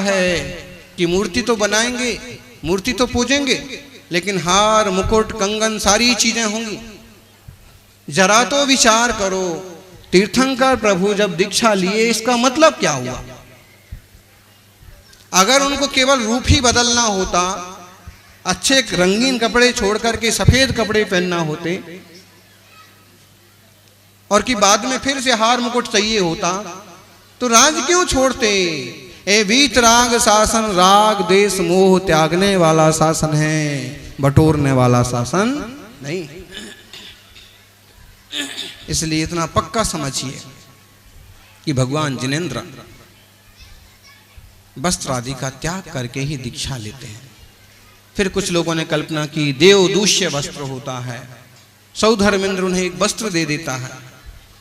है कि मूर्ति तो बनाएंगे, मूर्ति तो पूजेंगे, लेकिन हार मुकुट कंगन सारी चीजें होंगी। जरा तो विचार करो, तीर्थंकर प्रभु जब दीक्षा लिए इसका मतलब क्या हुआ? अगर उनको केवल रूप ही बदलना होता, अच्छे रंगीन कपड़े छोड़ करके सफेद कपड़े पहनना होते, और कि बाद में फिर से हार मुकुट चाहिए होता, तो राज क्यों छोड़ते? ए वीतराग शासन राग देश मोह त्यागने वाला शासन है, बटोरने वाला शासन नहीं। इसलिए इतना पक्का समझिए कि भगवान जिनेंद्र वस्त्र आदि का त्याग करके ही दीक्षा लेते हैं। फिर कुछ लोगों ने कल्पना की देव दूष्य वस्त्र होता है, सौधर्मेंद्र उन्हें एक वस्त्र दे देता है।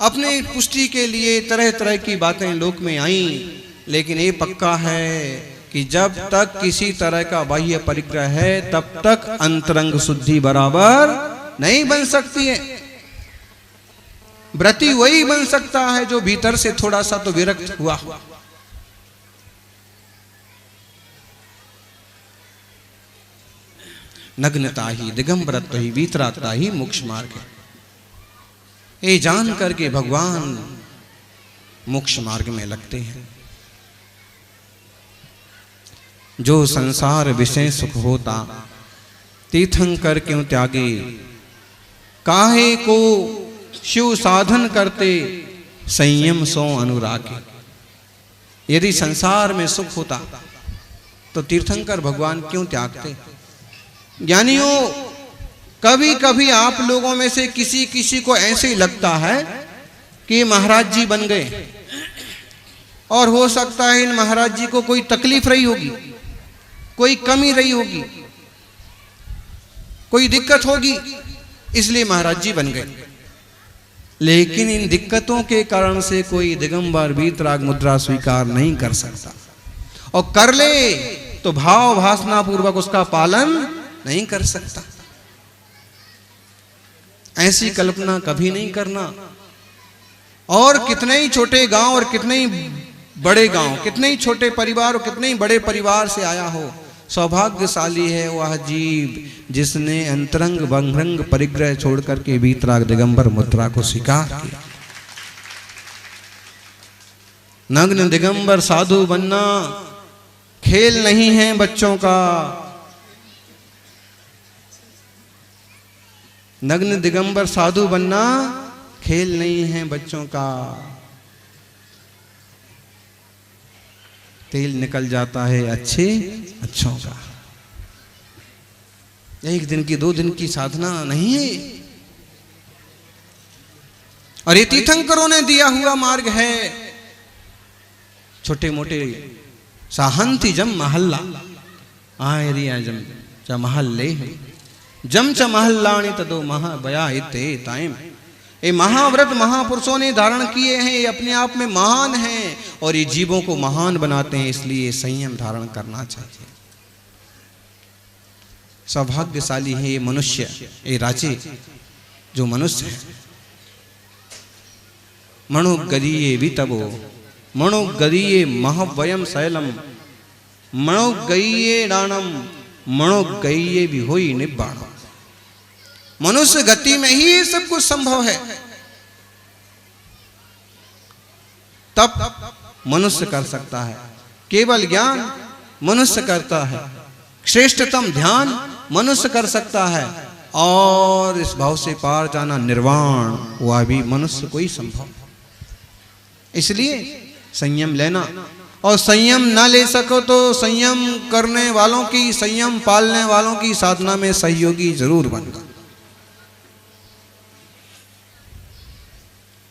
अपने पुष्टि के लिए तरह तरह की बातें लोक में आईं, लेकिन ये पक्का है कि जब तक किसी तरह का बाह्य परिग्रह है तब तक अंतरंग शुद्धि बराबर नहीं बन सकती है। व्रती वही बन सकता है जो भीतर से थोड़ा सा तो विरक्त हुआ। नग्नता ही दिगंबरत्व ही वीतरागता ही मोक्ष मार्ग है। ये जान करके भगवान मोक्ष मार्ग में लगते हैं। जो संसार विषय सुख होता, तीर्थंकर क्यों त्यागे, काहे को शिव साधन करते, संयम सो अनुरागे। यदि संसार में सुख होता तो तीर्थंकर भगवान क्यों त्यागते? ज्ञानियों, कभी कभी आप लोगों में से किसी किसी को ऐसे ही लगता है कि महाराज जी बन गए, और हो सकता है इन महाराज जी को कोई तकलीफ रही होगी, कोई कमी रही होगी, कोई दिक्कत होगी, इसलिए महाराज जी बन गए। लेकिन इन दिक्कतों के कारण से कोई दिगंबर वीतराग मुद्रा स्वीकार नहीं कर सकता, और कर ले तो भाव भासना पूर्वक उसका पालन नहीं कर सकता। ऐसी कल्पना कभी नहीं करना। और कितने ही छोटे गांव और कितने ही बड़े गांव, कितने ही छोटे परिवार और कितने ही बड़े परिवार से आया हो, सौभाग्यशाली है वह जीव जिसने अंतरंग बंगरंग परिग्रह छोड़ करके वीतराग दिगंबर मुद्रा को स्वीकार किया। नग्न दिगंबर साधु बनना खेल नहीं है बच्चों का। नग्न दिगंबर साधु बनना खेल नहीं है बच्चों का। तेल निकल जाता है अच्छे अच्छों का। एक दिन की दो दिन की साधना नहीं है, और ये तीर्थंकरों ने दिया हुआ मार्ग है। छोटे मोटे साहंती जम महल्ला आयरिया जम च महल्ले जम च महल्लाणी तदो महा बया इते ताइम। ये महाव्रत महापुरुषों ने धारण किए हैं, ये अपने आप में महान हैं और ये जीवों को महान बनाते हैं, इसलिए संयम धारण करना चाहिए। सौभाग्यशाली है ये मनुष्य, ये राजे जो मनुष्य है। मणु गदीये वितबो मणु गदीये महवयम शैलम मणु गईये डाणम मणु गईये भी होई निब्बाण। मनुष्य गति में ही सब कुछ संभव है। तप मनुष्य कर सकता है, केवल ज्ञान मनुष्य करता है, श्रेष्ठतम ध्यान मनुष्य कर सकता है, और इस भाव से पार जाना निर्वाण वह भी मनुष्य को ही संभव। इसलिए संयम लेना, और संयम ना ले सको तो संयम करने वालों की, संयम पालने वालों की साधना में सहयोगी जरूर बनना।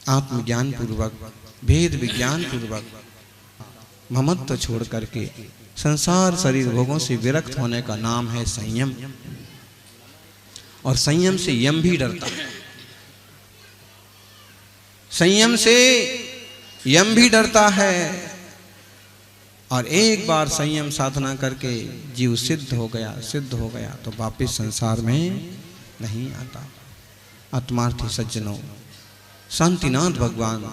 आत्मज्ञान पूर्वक, भेद विज्ञान पूर्वक ममत्व छोड़ करके संसार शरीर भोगों से विरक्त होने का नाम है संयम। और संयम से यम भी डरता है, संयम से यम भी डरता है। और एक बार संयम साधना करके जीव सिद्ध हो गया तो वापिस संसार में नहीं आता। आत्मार्थी सज्जनों, शांतिनाथ भगवान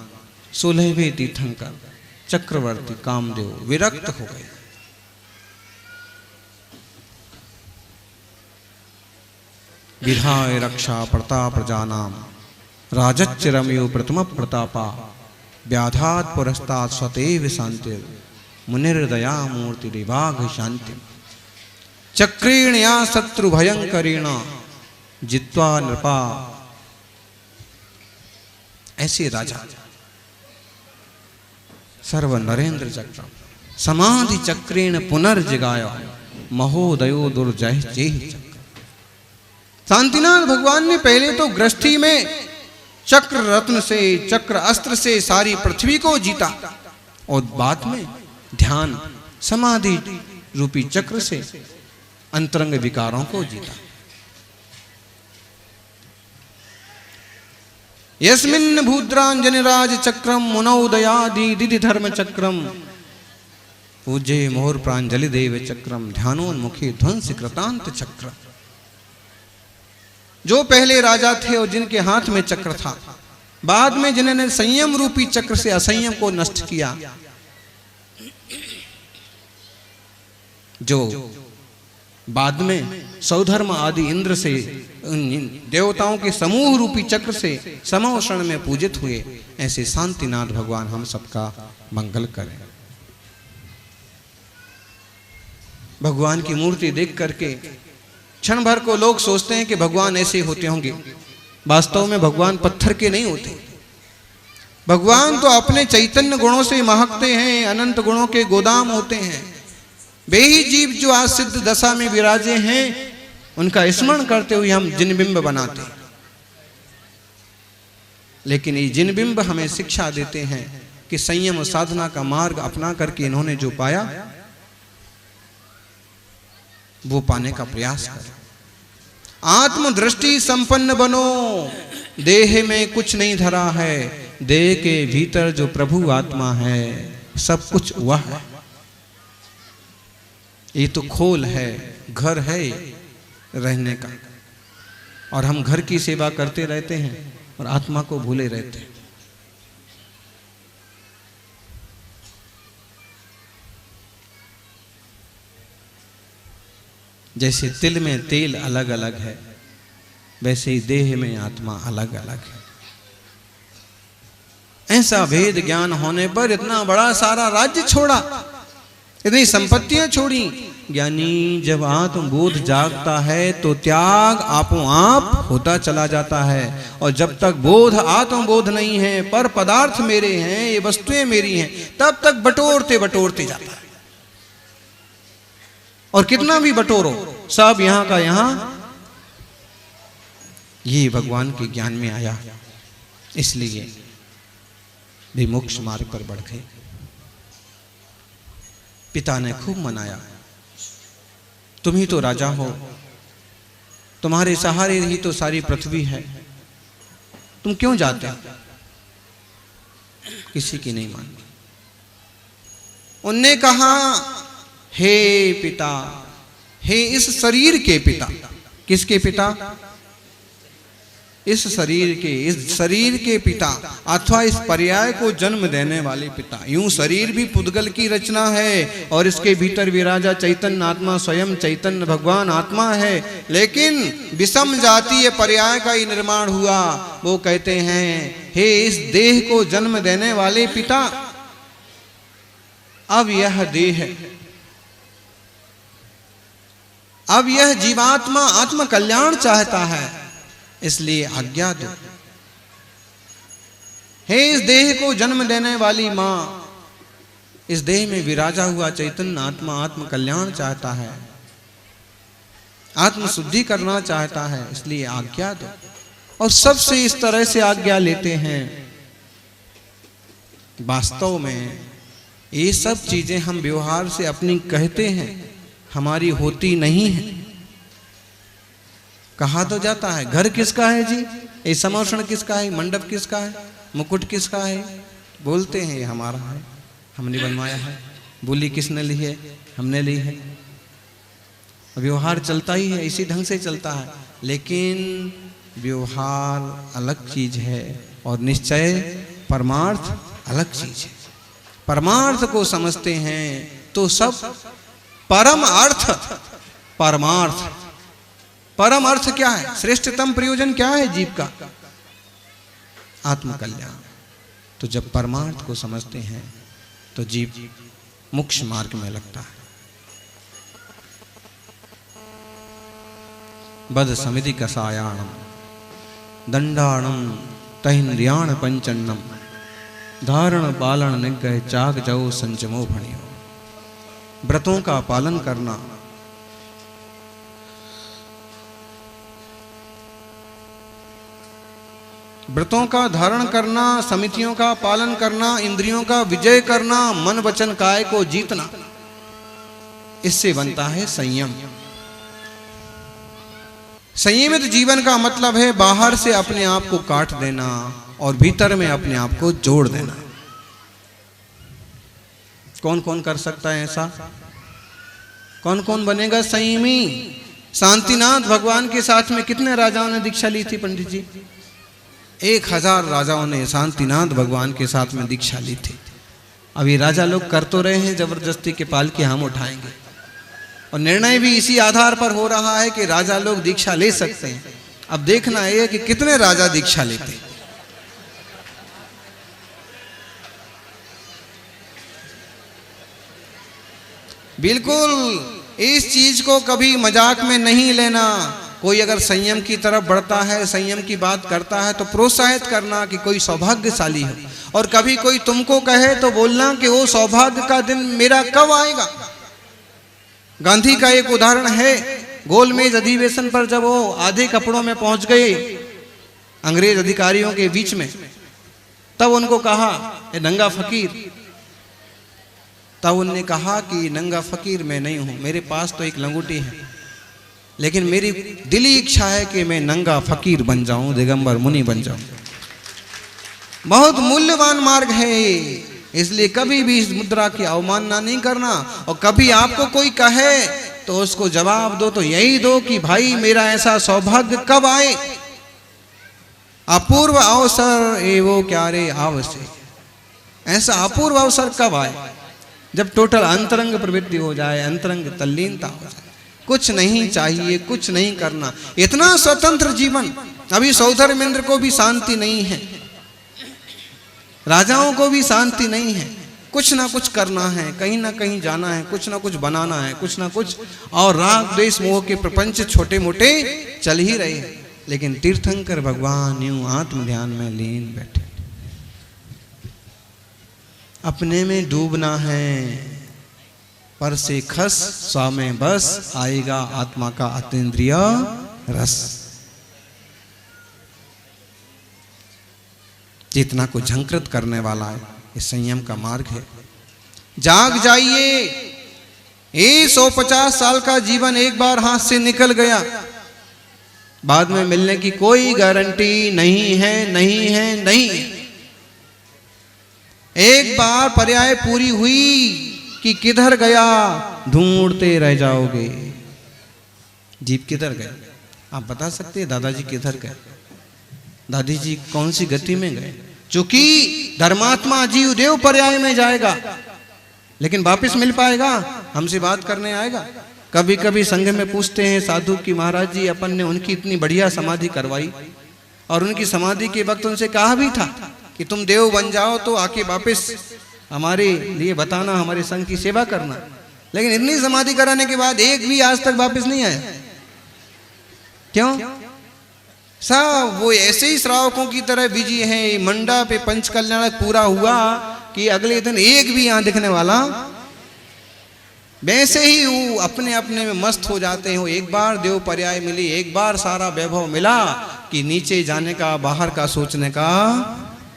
16वें तीर्थंकर चक्रवर्ती कामदेव विरक्त हो गए। विधाय रक्षा प्रताप जानाम राजच्चिरमयो प्रथम प्रतापा व्याधात पुरस्तात् स्वतेव शांतिर मुनिर्दया मूर्ति रिवाघ शांति चक्रेण या शत्रु भयंकरेण जित्वा नृपा। ऐसे राजा सर्व नरेंद्र चक्र समाधि चक्रेण पुनर्जगाय महोदयो दुर्जय चेह चक्र। शांतिनाथ भगवान ने पहले तो गृहस्थी में चक्र रत्न से चक्र अस्त्र से सारी पृथ्वी को जीता और बाद में ध्यान समाधि रूपी चक्र से अंतरंग विकारों को जीता। यस्मिन् भूद्रांजनिराज चक्रम मुनौदयादि दिधि धर्म चक्रम पूज्य मोर प्रांजलि देव चक्रम ध्यानोन्मुखी ध्वंस कृतांत चक्र। जो पहले राजा थे और जिनके हाथ में चक्र था, बाद में जिन्होंने संयम रूपी चक्र से असंयम को नष्ट किया, जो बाद में सौधर्म आदि इंद्र से देवताओं के समूह रूपी चक्र से समोषण में पूजित हुए, ऐसे शांतिनाथ भगवान हम सबका मंगल करें। भगवान की मूर्ति देख करके क्षण भर को लोग सोचते हैं कि भगवान ऐसे होते होंगे। वास्तव में भगवान पत्थर के नहीं होते। भगवान तो अपने चैतन्य गुणों से महकते हैं, अनंत गुणों के गोदाम होते हैं। वे ही जीव जो आज सिद्ध दशा में विराजे हैं, उनका स्मरण करते हुए हम जिनबिंब बनाते हैं। लेकिन ये जिनबिंब हमें शिक्षा देते हैं कि संयम साधना का मार्ग अपना करके इन्होंने जो पाया वो पाने का प्रयास करें। आत्मदृष्टि संपन्न बनो, देह में कुछ नहीं धरा है, देह के भीतर जो प्रभु आत्मा है सब कुछ वह है। ये तो खोल है, घर है रहने का, और हम घर की सेवा करते रहते हैं और आत्मा को भूले रहते हैं। जैसे तिल में तेल अलग अलग है, वैसे ही देह में आत्मा अलग अलग है। ऐसा भेद ज्ञान होने पर इतना बड़ा सारा राज्य छोड़ा, इतनी संपत्तियां छोड़ी। ज्ञानी जब आत्मबोध जागता है तो त्याग आपो आप होता चला जाता है, और जब तक बोध आत्मबोध नहीं है, पर पदार्थ मेरे हैं, ये वस्तुएं मेरी हैं, तब तक बटोरते बटोरते जाता है। और कितना भी बटोरो सब यहां का यहां। ये भगवान के ज्ञान में आया, इसलिए भी मोक्ष मार्ग पर बढ़ गए। पिता ने खूब मनाया, तुम ही तो राजा हो, तुम्हारे सहारे ही तो सारी पृथ्वी है, तुम क्यों जाते हो? किसी की नहीं मानी। उनने कहा, हे पिता, हे इस शरीर के पिता। किसके पिता? इस शरीर के पिता, अथवा इस पर्याय को जन्म देने वाले पिता। यूं शरीर भी पुद्गल की रचना है और इसके भीतर विराजा चैतन्य आत्मा स्वयं चैतन्य भगवान आत्मा है, लेकिन विषम जातीय पर्याय का ही निर्माण हुआ। वो कहते हैं, हे इस देह को जन्म देने वाले पिता, अब यह देह, अब यह जीवात्मा आत्म कल्याण चाहता है, इसलिए आज्ञा दो। हे इस देह को जन्म देने वाली मां, इस देह में विराजा हुआ चैतन्य आत्मा आत्म कल्याण चाहता है, आत्म शुद्धि करना चाहता है, इसलिए आज्ञा दो। और सबसे इस तरह से आज्ञा लेते हैं। वास्तव में ये सब चीजें हम व्यवहार से अपनी कहते हैं, हमारी होती नहीं है। कहा तो जाता है, घर किसका है जी, ये समोषण किसका है, मंडप किसका है, मुकुट किसका है, बोलते हैं ये हमारा है, हमने बनवाया है। बोली किसने ली है? हमने ली है। व्यवहार चलता ही है, इसी ढंग से चलता है। लेकिन व्यवहार अलग चीज है और निश्चय परमार्थ अलग चीज है। परमार्थ को समझते हैं तो सब परम अर्थ परमार्थ, परम अर्थ क्या है, श्रेष्ठतम प्रयोजन क्या है जीव का? आत्मकल्याण। तो जब परमार्थ को समझते हैं तो जीव मोक्ष मार्ग में लगता है। बद समिति कसायाणम दंडाणम तहिन्द्रियाण पंचन्नम धारण पालन निग्रह चाग जाओ संचमो भणियो। व्रतों का पालन करना, व्रतों का धारण करना, समितियों का पालन करना, इंद्रियों का विजय करना, मन वचन काय को जीतना, इससे बनता है संयम। संयमित जीवन का मतलब है बाहर से अपने आप को काट देना और भीतर में अपने आप को जोड़ देना। कौन कौन कर सकता है ऐसा? कौन कौन बनेगा संयमी? शांतिनाथ भगवान के साथ में कितने राजाओं ने दीक्षा ली थी पंडित जी? 1000 राजाओं ने शांतिनाथ भगवान के साथ में दीक्षा ली थी। अभी राजा लोग कर तो रहे हैं जबरदस्ती के पालकी हम उठाएंगे, और निर्णय भी इसी आधार पर हो रहा है कि राजा लोग दीक्षा ले सकते हैं। अब देखना है कि कितने राजा दीक्षा लेते हैं। बिल्कुल इस चीज को कभी मजाक में नहीं लेना। कोई अगर संयम की तरफ बढ़ता है, संयम की बात करता है, तो प्रोत्साहित करना कि कोई सौभाग्यशाली है। और कभी कोई तुमको कहे तो बोलना कि वो सौभाग्य का दिन मेरा कब आएगा। गांधी का एक उदाहरण है, गोलमेज अधिवेशन पर जब वो आधे कपड़ों में पहुंच गए अंग्रेज अधिकारियों के बीच में, तब उनको कहा ये नंगा फकीर। तब उनने कहा कि नंगा फकीर मैं नहीं हूं, मेरे पास तो एक लंगोटी है, लेकिन मेरी दिली इच्छा है कि मैं नंगा फकीर बन जाऊं, दिगंबर मुनि बन जाऊं। बहुत मूल्यवान मार्ग है ये, इसलिए कभी भी इस मुद्रा की अवमानना नहीं करना। और कभी आपको कोई कहे तो उसको जवाब दो तो यही दो कि भाई मेरा ऐसा सौभाग्य कब आए। अपूर्व अवसर एवो क्यारे आवश्य, ऐसा अपूर्व अवसर कब आए जब टोटल अंतरंग प्रवृत्ति हो जाए, अंतरंग तल्लीनता हो जाए, कुछ नहीं चाहिए, कुछ नहीं करना, इतना स्वतंत्र जीवन। अभी सौधर्मेंद्र को भी शांति नहीं है, राजाओं को भी शांति नहीं है, कुछ ना कुछ करना है, कहीं ना कहीं जाना है, कुछ ना कुछ बनाना है, कुछ ना कुछ, और राग द्वेष मोह के प्रपंच छोटे मोटे चल ही रहे हैं। लेकिन तीर्थंकर भगवान यूं आत्म ध्यान में लीन बैठे। अपने में डूबना है, पर से खस स्वामे बस, आएगा आत्मा का अतीन्द्रिय रस। चेतना को झंकृत करने वाला है ये संयम का मार्ग है। जाग जाइए, ये 150 साल का जीवन एक बार हाथ से निकल गया, बाद में मिलने की कोई गारंटी नहीं है, नहीं है, नहीं। एक बार पर्याय पूरी हुई कि किधर गया ढूंढते रह जाओगे। जीव किधर गए आप बता सकते हैं? दादाजी किधर गए? दादी जी कौन सी गति में गए? चूंकि धर्मात्मा जीव देव पर्याय में जाएगा, लेकिन वापस मिल पाएगा? हमसे बात करने आएगा? कभी कभी संघ में पूछते हैं साधु की महाराज जी अपन ने उनकी इतनी बढ़िया समाधि करवाई, और उनकी समाधि के वक्त उनसे कहा भी था कि तुम देव बन जाओ तो आके वापस हमारे लिए बताना, हमारे संघ की सेवा करना। लेकिन इतनी समाधि कराने के बाद एक भी आज तक वापस नहीं आया। क्यों? सब वो ऐसे ही श्रावकों की तरह बिजी है। मंडा पे पंच कल्याण पूरा हुआ कि अगले दिन एक भी यहां दिखने वाला, वैसे ही वो अपने अपने में मस्त हो जाते हैं। एक बार देव पर्याय मिली, एक बार सारा वैभव मिला कि नीचे जाने का, बाहर का सोचने का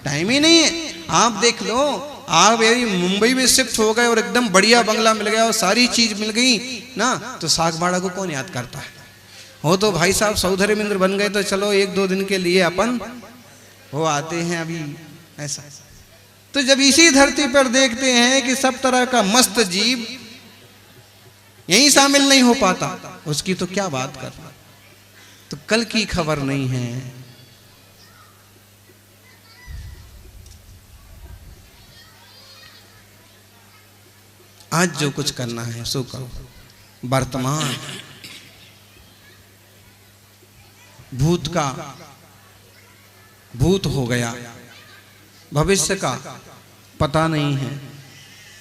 टाइम ही नहीं है। आप देख लो, आप यही मुंबई में शिफ्ट हो गए और एकदम बढ़िया बंगला मिल गया और सारी चीज मिल गई ना, तो सागबाड़ा को कौन याद करता है? हो तो भाई साहब सौधर्मेंद्र बन गए तो चलो एक दो दिन के लिए अपन वो आते हैं अभी ऐसा। तो जब इसी धरती पर देखते हैं कि सब तरह का मस्त जीव यहीं शामिल नहीं हो पाता, उसकी तो क्या बात करना। तो कल की खबर नहीं है। आज जो कुछ करना है सो करो। वर्तमान भूत का भूत हो गया, भविष्य का पता नहीं है।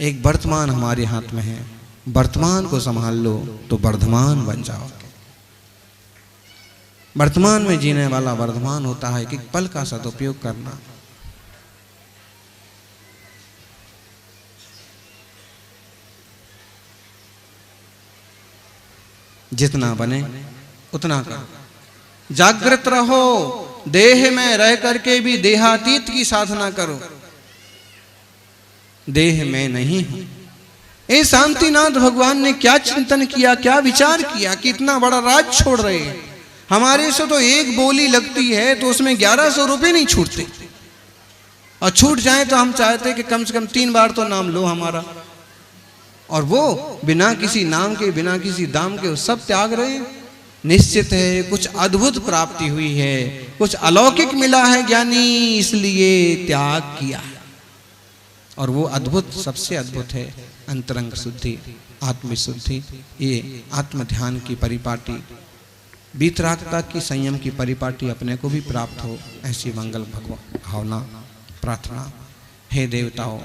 एक वर्तमान हमारे हाथ में है, वर्तमान को संभाल लो तो वर्धमान बन जाओगे। वर्तमान में जीने वाला वर्धमान होता है कि पल का सदुपयोग करना। जितना बने उतना करो, जागृत रहो, देह में रह करके भी देहातीत की साधना करो। देह में नहीं हो। ए शांतिनाथ भगवान ने क्या चिंतन किया, क्या विचार किया कि इतना बड़ा राज छोड़ रहे हैं। हमारे से तो एक बोली लगती है तो उसमें 1100 रुपये नहीं छूटते, और छूट जाए तो हम चाहते कि कम से कम 3 बार तो नाम लो हमारा, और वो बिना किसी नाम के, बिना किसी दाम के सब त्याग रहे हैं। निश्चित है कुछ अद्भुत प्राप्ति हुई है, कुछ अलौकिक मिला है ज्ञानी, इसलिए त्याग किया। और वो अद्भुत, सबसे अद्भुत है अंतरंग शुद्धि, आत्मशुद्धि। ये आत्म ध्यान की परिपाटी, वीतरागता की, संयम की परिपाटी अपने को भी प्राप्त हो, ऐसी मंगल भावना प्रार्थना। हे देवताओं,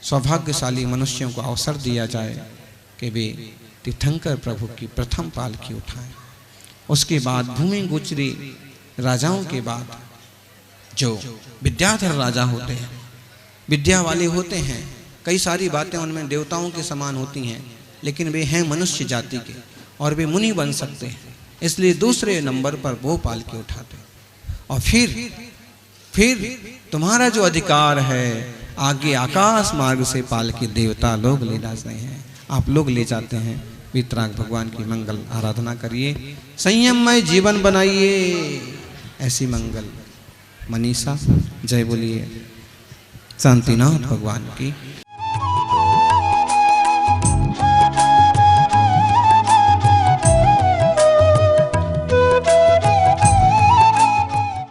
सौभाग्यशाली मनुष्यों को अवसर दिया जाए कि वे तीर्थंकर प्रभु की प्रथम पालकी उठाएं। उसके बाद भूमि गोचरी राजाओं के बाद जो विद्याधर राजा होते हैं, विद्या वाले होते हैं, कई सारी बातें उनमें देवताओं के समान होती हैं, लेकिन वे हैं मनुष्य जाति के और वे मुनि बन सकते हैं, इसलिए दूसरे नंबर पर वो पालकी उठाते हैं। और फिर तुम्हारा जो अधिकार है, आगे आकाश मार्ग से पालकी देवता लोग ले जाते हैं, आप लोग ले जाते हैं। वीतराग भगवान की मंगल आराधना करिए, संयममय जीवन बनाइए, ऐसी मंगल मनीषा। जय बोलिए शांतिनाथ भगवान की।